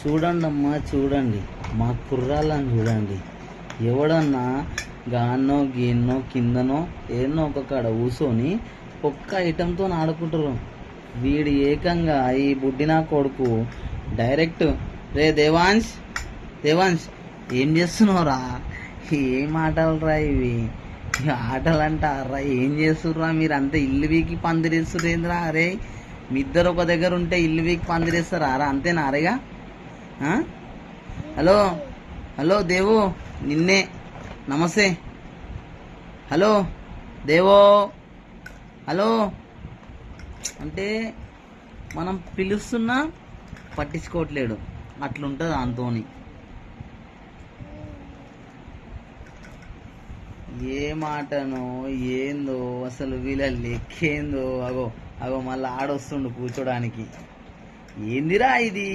చూడండి అమ్మా, చూడండి మా కుర్రాళ్ళని చూడండి. ఎవడన్నా గాన్నో గీన్నో కిందనో ఏన్నో ఒక కాడ కూర్చొని ఒక్క ఐటెంతో ఆడుకుంటారు. వీడి ఏకంగా ఈ బుడ్డినా కొడుకు డైరెక్ట్, రే దేవాంశ్ దేవాంశ్ ఏం చేస్తున్నావురా? ఏం ఆటలు రా ఇవి? ఆటలు అంటారా? ఏం చేస్తుర్రా మీరు? అంతా ఇల్లు వీకి పందిరేస్తురేంద్రా? అరే మీ ఇద్దరు ఒక దగ్గర ఉంటే ఇల్లు వీకి పందిరేస్తారా? అంతేనా అరేగా? హలో హలో దేవు, నిన్నే. నమస్తే. హలో దేవో, హలో అంటే మనం పిలుస్తున్నా పట్టించుకోవట్లేడు. అట్లుంటుంది అంతోని. ఏ మాటనో ఏందో అసలు వీళ్ళ లెక్కేందో. అగో అగో మళ్ళీ ఆడొస్తుండు కూర్చోడానికి. ఏందిరా ఇది?